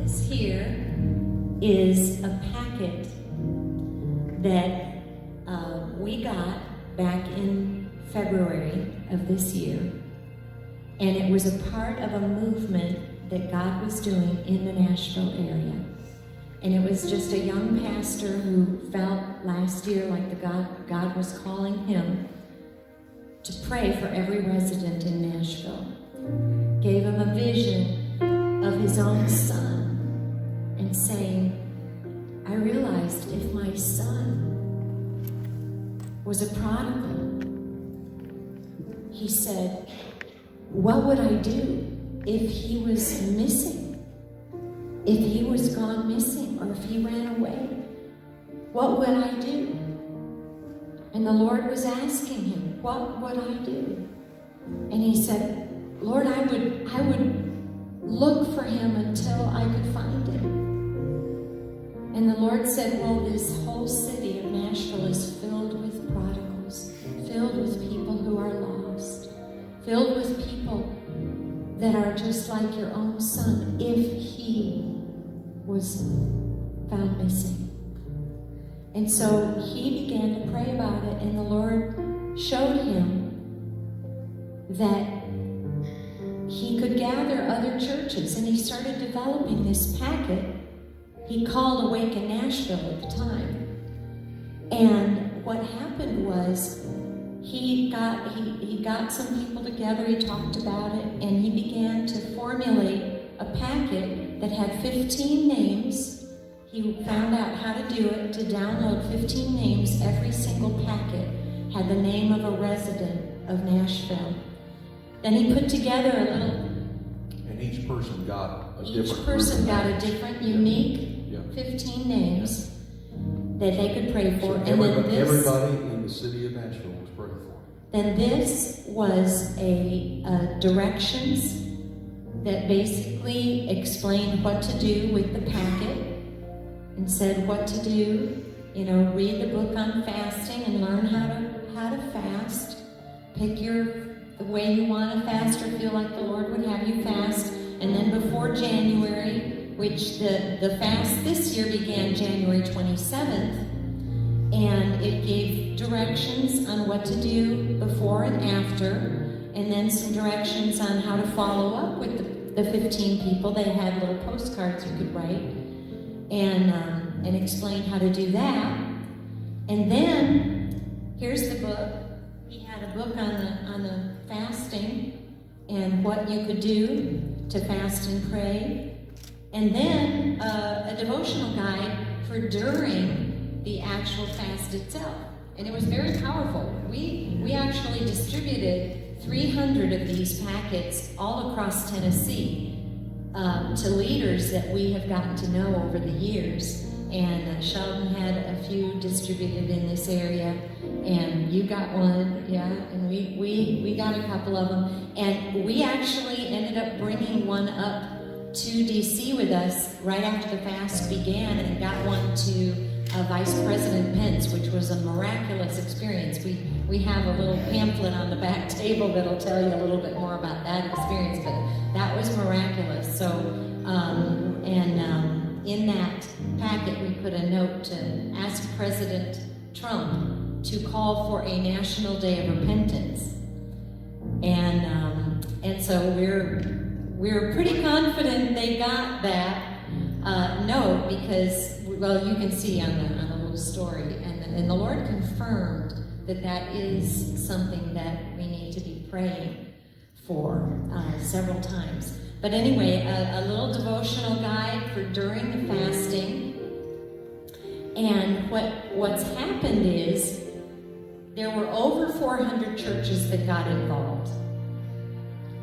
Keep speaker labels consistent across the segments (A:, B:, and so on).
A: This here is a packet that we got back in February of this year, and it was a part of a movement that God was doing in the Nashville area. And it was just a young pastor who felt last year like God was calling him to pray for every resident in Nashville. Gave him a vision of his own son and saying, I realized if my son was a prodigal, he said, what would I do if he was missing? If he was gone missing, or if he ran away? What would I do? And the Lord was asking him, what would I do? And he said, Lord, I would look for him until I could find him. And the Lord said, well, this whole city of Nashville is filled with prodigals, filled with people who are lost, filled with people that are just like your own son if he was found missing. And so he began to pray about it, and the Lord showed him that he could gather other churches, and he started developing this packet he called Awaken Nashville at the time. And what happened was he got some people together, he talked about it, and he began to formulate a packet that had 15 names. He found out how to do it, to download 15 names. Every single packet had the name of a resident of Nashville. Then he put together a little...
B: And each person got a
A: different, unique 15 names that they could pray for.
B: So everybody in the city of Nashville was praying for.
A: Then this was a directions that basically explained what to do with the packet and said what to do. Read the book on fasting and learn how to fast. Pick the way you want to fast or feel like the Lord would have you fast. And then before January, which the fast this year began January 27th, and it gave directions on what to do before and after, and then some directions on how to follow up with the 15 people. They had little postcards you could write, and explain how to do that. And then, here's the book. He had a book on the fasting and what you could do to fast and pray. And then a devotional guide for during the actual fast itself. And it was very powerful. We actually distributed 300 of these packets all across Tennessee to leaders that we have gotten to know over the years. And Sheldon had a few distributed in this area, and you got one, yeah, and we got a couple of them. And we actually ended up bringing one up to DC with us right after the fast began, and got one to Vice President Pence, which was a miraculous experience. We have a little pamphlet on the back table that'll tell you a little bit more about that experience, but that was miraculous. So, in that packet, we put a note to ask President Trump to call for a National Day of Repentance. And so we're pretty confident they got that note because, well, you can see on the little story, and the Lord confirmed that is something that we need to be praying for several times. But anyway, a little devotional guide for during the fasting. And what's happened is there were over 400 churches that got involved.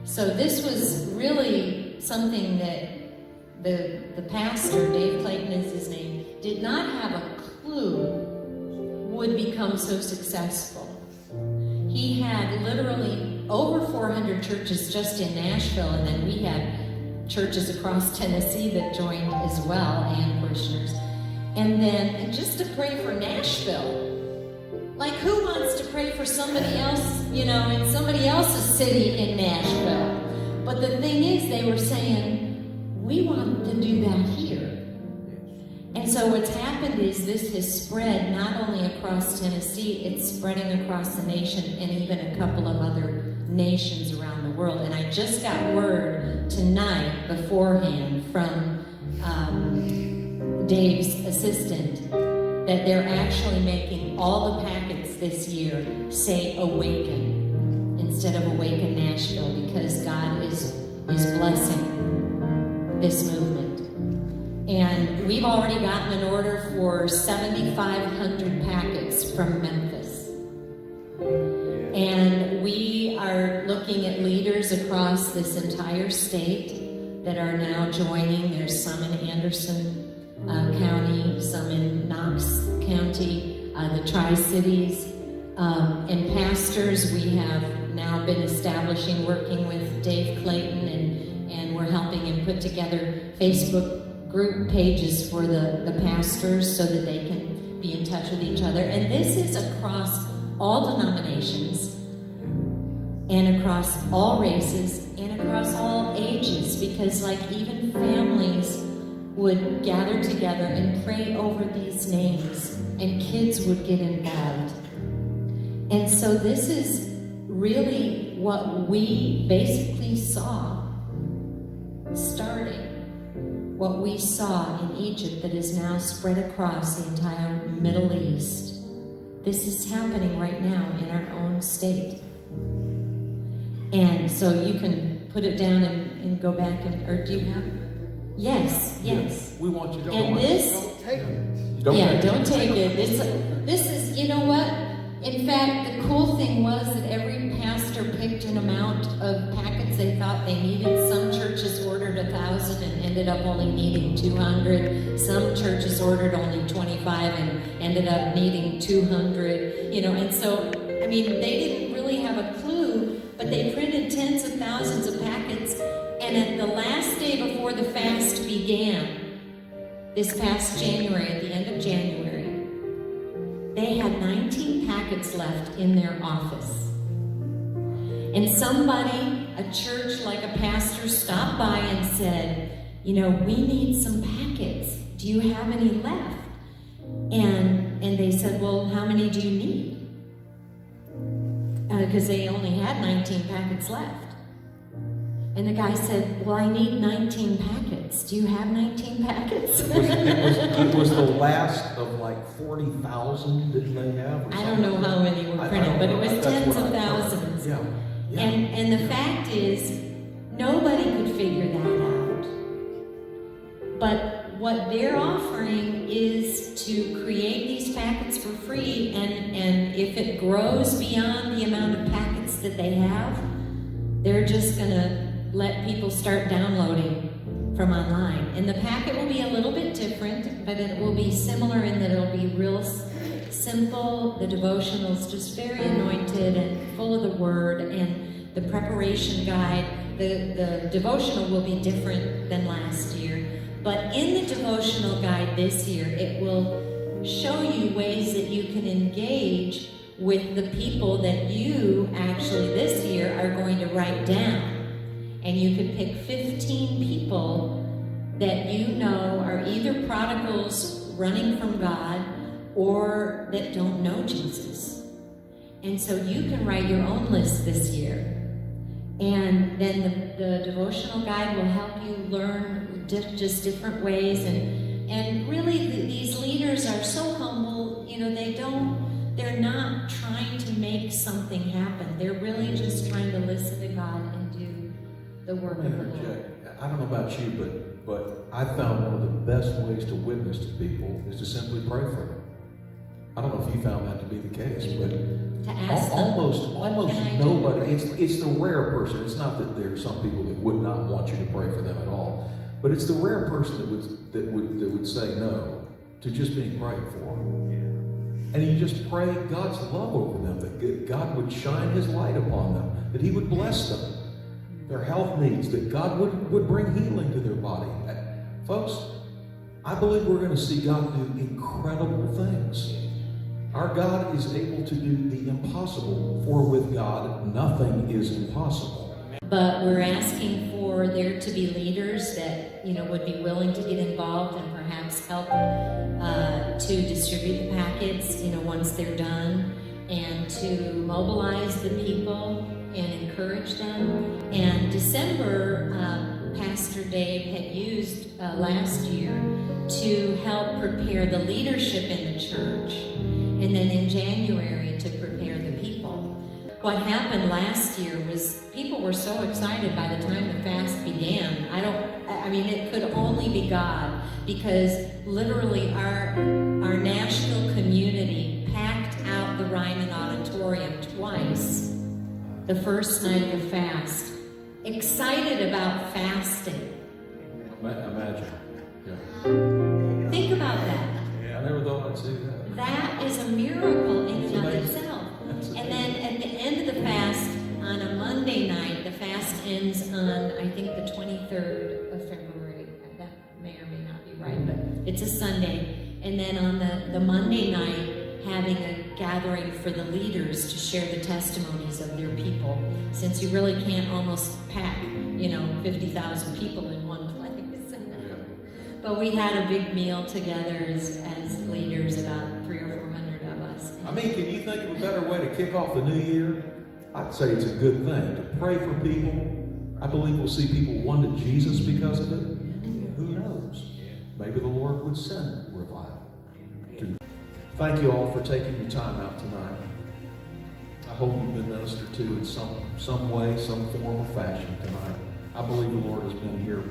A: So this was really something that the pastor, Dave Clayton is his name, did not have a clue would become so successful. He had literally over 400 churches just in Nashville, and then we had churches across Tennessee that joined as well, and parishioners. And then just to pray for Nashville. Like, who wants to pray for somebody else, in somebody else's city in Nashville? But the thing is, they were saying, we want to do that here. And so what's happened is this has spread not only across Tennessee, it's spreading across the nation and even a couple of other nations around the world. And I just got word tonight beforehand from Dave's assistant that they're actually making all the packets this year say Awaken instead of Awaken Nashville, because God is blessing this movement. And we've already gotten an order for 7,500 packets from Memphis. And we are looking at leaders across this entire state that are now joining. There's some in Anderson County, some in Knox County, the Tri-Cities, and pastors. We have now been establishing, working with Dave Clayton, and we're helping him put together Facebook group pages for the pastors so that they can be in touch with each other. And this is across all denominations and across all races and across all ages, because like even families would gather together and pray over these names, and kids would get involved. And so this is really what we basically saw starting, what we saw in Egypt that is now spread across the entire Middle East. This is happening right now in our own state. And so you can put it down and go back and, or do you have? Yes, yes.
B: We want you to.
A: And this,
C: Don't take it.
A: don't take it. This is, you know what? In fact, the cool thing was that every pastor picked an amount of packets they thought they needed. Some churches ordered 1,000 and ended up only needing 200. Some churches ordered only 25 and ended up needing 200. And so, I mean, they didn't really have a clue, but they printed tens of thousands of packets. And at the last day before the fast began, this past January, at the end of January, they had 19 packets left in their office. And somebody, a church like a pastor, stopped by and said, we need some packets. Do you have any left? And they said, well, how many do you need? Because they only had 19 packets left. And the guy said, well, I need 19 packets. Do you have 19 packets?
B: It was the last of like 40,000, didn't they have?
A: I don't know how many were printed, but it was tens of thousands.
B: Yeah.
A: And the fact is, nobody could figure that out. But what they're offering is to create these packets for free, and if it grows beyond the amount of packets that they have, they're just gonna let people start downloading from online. And the packet will be a little bit different, but it will be similar in that it'll be real simple. The devotional's just very anointed and full of the word, and the preparation guide, the devotional will be different than last year. But in the devotional guide this year, it will show you ways that you can engage with the people that you actually this year are going to write down. And you could pick 15 people that are either prodigals running from God or that don't know Jesus. And so you can write your own list this year. And then the devotional guide will help you learn just different ways. And really these leaders are so humble, they're not trying to make something happen. They're really just trying to listen to God and do the work of the Lord.
B: I don't know about you, but I found one of the best ways to witness to people is to simply pray for them. I don't know if you found that to be the case, but
A: To ask them,
B: almost
A: can I do?
B: nobody. It's the rare person. It's not that there are some people that would not want you to pray for them at all, but it's the rare person that would say no to just being prayed for. And you just pray God's love over them, that God would shine His light upon them, that He would bless them, their health needs, that God would bring healing to their body. Folks, I believe we're going to see God do incredible things. Our God is able to do the impossible, for with God, nothing is impossible.
A: But we're asking for there to be leaders that, would be willing to get involved and perhaps help to distribute the packets, once they're done, and to mobilize the people and encourage them. And December, Pastor Dave had used last year to help prepare the leadership in the church, and then in January to prepare the people. What happened last year was people were so excited by the time the fast began. It could only be God, because literally our Nashville community packed out the Ryman Auditorium twice the first night of fast, excited about fasting.
B: Imagine. Yeah.
A: Think about that.
B: I never thought I'd see that.
A: That is a miracle in and of
B: amazing.
A: itself. And then at the end of the fast, on a Monday night, the fast ends on, I think, the 23rd of February. That may or may not be right, but it's a Sunday. And then on the Monday night, having a gathering for the leaders to share the testimonies of their people, since you really can't almost pack, 50,000 people in one place. But we had a big meal together as leaders, about 300 or 400 of us.
B: Can you think of a better way to kick off the new year? I'd say it's a good thing to pray for people. I believe we'll see people won to Jesus because of it. Who knows? Maybe the Lord would send revival. Thank you all for taking your time out tonight. I hope you've been ministered to in some way, some form or fashion tonight. I believe the Lord has been here